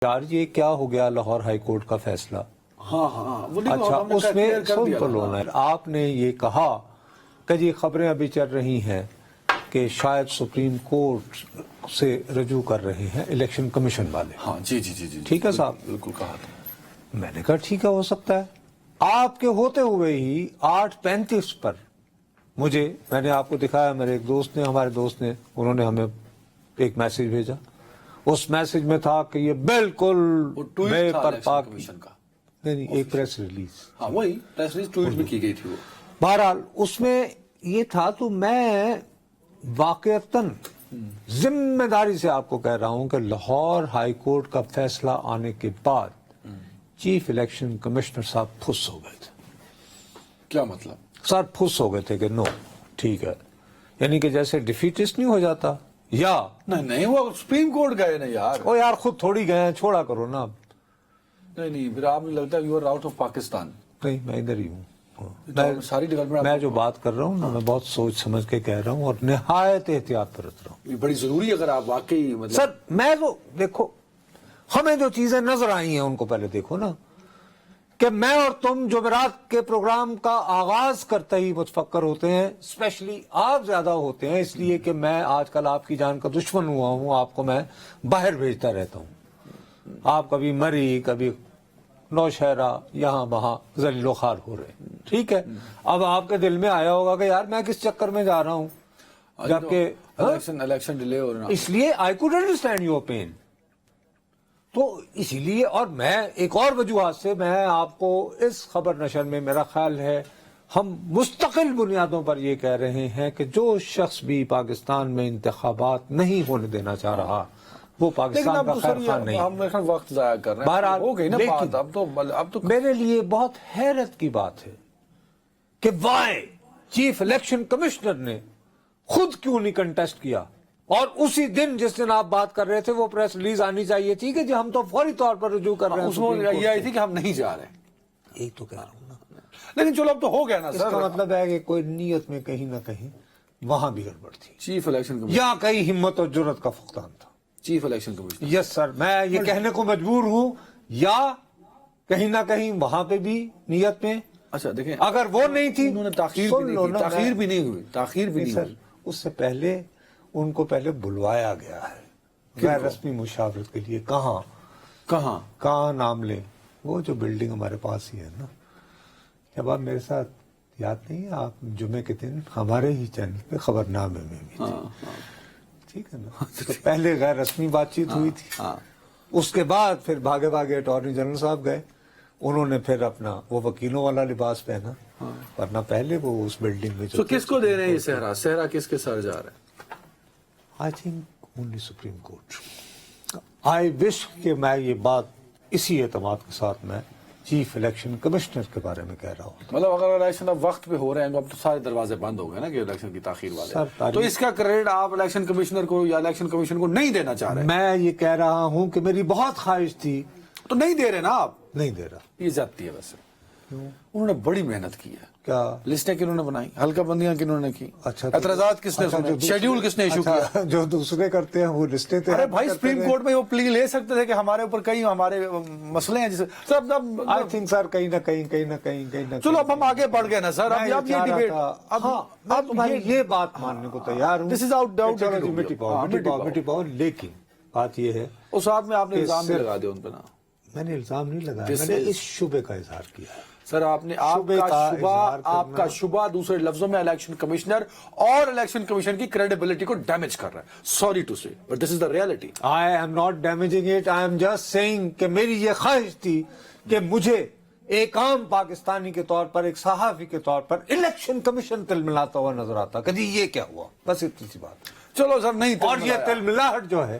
یار یہ کیا ہو گیا لاہور ہائی کورٹ کا فیصلہ؟ اچھا اس میں سن تو لو نا، آپ نے یہ کہا کہ یہ خبریں ابھی چل رہی ہیں کہ شاید سپریم کورٹ سے رجوع کر رہے ہیں الیکشن کمیشن والے. ہاں جی ٹھیک ہے صاحب، بالکل کہا تھا. میں نے کہا ٹھیک ہے، ہو سکتا ہے. آپ کے ہوتے ہوئے ہی 8:35 پر میں نے آپ کو دکھایا، میرے ایک دوست نے، ہمارے دوست نے، انہوں نے ہمیں ایک میسج بھیجا. اس میسج میں تھا کہ یہ بالکل بے پرپا کا نہیں، ایک پریس ریلیز. ہاں وہی پریس ریلیز ٹویٹ بھی کی گئی تھی. وہ بہرحال اس میں یہ تھا. تو میں واقعتاً ذمہ داری سے آپ کو کہہ رہا ہوں کہ لاہور ہائی کورٹ کا فیصلہ آنے کے بعد چیف الیکشن کمشنر صاحب پھس ہو گئے تھے. کیا مطلب؟ سر پھس ہو گئے تھے کہ نو ٹھیک ہے، یعنی کہ جیسے ڈیفیٹسٹ نہیں ہو جاتا. یا نہیں وہ سپریم کورٹ گئے نا یار. او یار خود تھوڑی گئے ہیں، چھوڑا کرو نا. نہیں پھر آپ لگتا ہے you are out of Pakistan. نہیں میں ادھر ہی ہوں. ساری ڈیولپمنٹ میں جو بات کر رہا ہوں نا، میں بہت سوچ سمجھ کے کہہ رہا ہوں اور نہایت احتیاط برت رہا ہوں. بڑی ضروری ہے اگر آپ واقعی مطلب. سر میں تو دیکھو، ہمیں جو چیزیں نظر آئی ہیں ان کو پہلے دیکھو نا. کہ میں اور تم جمعرات کے پروگرام کا آغاز کرتے ہی متفکر ہوتے ہیں، اسپیشلی آپ زیادہ ہوتے ہیں، اس لیے کہ میں آج کل آپ کی جان کا دشمن ہوا ہوں. آپ کو میں باہر بھیجتا رہتا ہوں. آپ کبھی مری، کبھی نوشہرہ، یہاں وہاں ذلیل و خوار ہو رہے ہیں. ٹھیک ہے، اب آپ کے دل میں آیا ہوگا کہ یار میں کس چکر میں جا رہا ہوں، جبکہ الیکشن ڈیلے ہو رہا. اس لیے I could understand your pain. تو اسی لیے، اور میں ایک اور وجوہات سے میں آپ کو اس خبر نشر میں، میرا خیال ہے ہم مستقل بنیادوں پر یہ کہہ رہے ہیں کہ جو شخص بھی پاکستان میں انتخابات نہیں ہونے دینا چاہ رہا وہ پاکستان کا خیر خواہ نہیں. ہم وقت ضائع کر رہے ہیں. بہرحال ہو گئی نا بات. اب تو میرے لیے بہت حیرت کی بات ہے کہ وائی چیف الیکشن کمشنر نے خود کیوں نہیں کنٹیسٹ کیا، اور اسی دن جس دن آپ بات کر رہے تھے وہ پریس ریلیز آنی چاہیے تھی کہ جی ہم تو فوری طور پر رجوع کر رہے ہیں. اس میں یہ آئی تھی کہ ہم نہیں جا رہے. یہی تو کہہ رہا ہوں نا. لیکن چلو اب تو ہو گیا نا اس سر. کا مطلب ہے کہ کوئی نیت میں کہیں نہ کہیں وہاں بھی گڑبڑ تھی، چیف الیکشن کمیشن، یا کہیں ہمت اور جرت کا فقدان تھا. Chief election commission. Yes sir, میں یہ کہنے کو مجبور ہوں، یا کہیں نہ کہیں وہاں پہ بھی نیت میں. اچھا دیکھیں، اگر وہ نہیں تھی، انہوں نے تاخیر بھی نہیں ہوئی. تاخیر بھی نہیں سر ہوئی. اس سے پہلے ان کو پہلے بلوایا گیا ہے غیر رسمی مشاورت کے لیے. کہاں نام لیں؟ وہ جو بلڈنگ ہمارے پاس ہی ہے نا. جب آپ میرے ساتھ، یاد نہیں ہے آپ جمعے کے دن ہمارے ہی چینل پہ خبرنامے میں بھی تھے. ٹھیک ہے نا. تو پہلے غیر رسمی بات چیت ہوئی تھی، اس کے بعد پھر بھاگے اٹارنی جنرل صاحب گئے، انہوں نے پھر اپنا وہ وکیلوں والا لباس پہنا، ورنہ پہلے وہ اس بلڈنگ میں. تو کس کو دے رہے ہیں یہ صحرا کس کے سر جا رہا ہے؟ I think only Supreme Court. I wish کہ میں یہ بات اسی اعتماد کے ساتھ میں چیف الیکشن کمشنر کے بارے میں کہہ رہا ہوں. مطلب اگر الیکشن اب وقت پہ ہو رہے ہیں اب تو سارے دروازے بند ہو گئے نا کہ الیکشن کی تاخیر والے. تو اس کا کریڈٹ آپ الیکشن کمشنر کو یا الیکشن کمیشن کو نہیں دینا چاہ رہے؟ میں یہ کہہ رہا ہوں کہ میری بہت خواہش تھی. تو نہیں دے رہے نا آپ؟ نہیں دے رہا. یہ زیادتی ہے. ویسے انہوں نے بڑی محنت کی ہے. کیا لسٹیں کنہوں نے بنائی، حلقہ بندیاں کنہوں نے کی، اچھا اعتراضات کس نے سنے، شیڈیول کس نے ایشو کیا؟ جو دوسرے کرتے ہیں وہ لسٹیں. ارے بھائی سپریم کورٹ میں وہ پلی لے سکتے تھے کہ ہمارے اوپر کئی ہمارے مسئلے ہیں جسے سر. آئی تھنک سر کہیں نہ کہیں چلو اب ہم آگے بڑھ گئے نا سر. اب یہ ڈیبیٹ اب تمہاری یہ بات ماننے کو تیار ہوں. دس از آؤٹ ڈاؤٹ. مٹی پاؤ. لیکن بات یہ ہے اس ساتھ میں آپ نے الزام بھی لگا دیا ان پہ نا. میں نے الزام نہیں لگایا، میں نے اس شبے کا اظہار کیا ہے. سر آپ نے آپ کا شبہ دوسرے لفظوں میں الیکشن کمشنر اور الیکشن کمیشن کی کریڈیبلٹی کو ڈیمیج کر رہا ہے. Sorry to say but this is the reality. I'm not damaging it, I'm just saying کہ میری یہ خواہش تھی کہ مجھے ایک عام پاکستانی کے طور پر، ایک صحافی کے طور پر الیکشن کمیشن تلملاتا ہوا نظر آتا کہ جی یہ کیا ہوا. بس اتنی سی بات. چلو سر نہیں. اور یہ تلملاہٹ جو ہے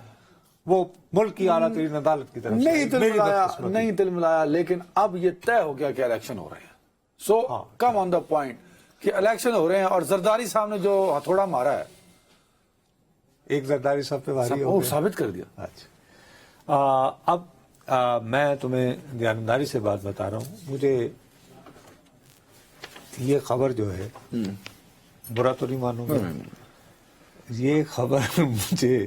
وہ ملک کی اعلیٰ ترین عدالت کی طرف نہیں تلملایا. لیکن اب یہ طے ہو گیا کہ الیکشن ہو رہے ہیں. سو کم آن دا پوائنٹ کہ الیکشن ہو رہے ہیں اور زرداری صاحب نے جو ہتھوڑا مارا ہے، ایک زرداری صاحب پہ بھاری ہو گیا، ثابت کر دیا. اچھا اب میں تمہیں دیانتداری سے بات بتا رہا ہوں. مجھے یہ خبر جو ہے، برا تو نہیں مانوں گا، یہ خبر مجھے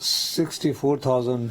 64,000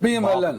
PMLN।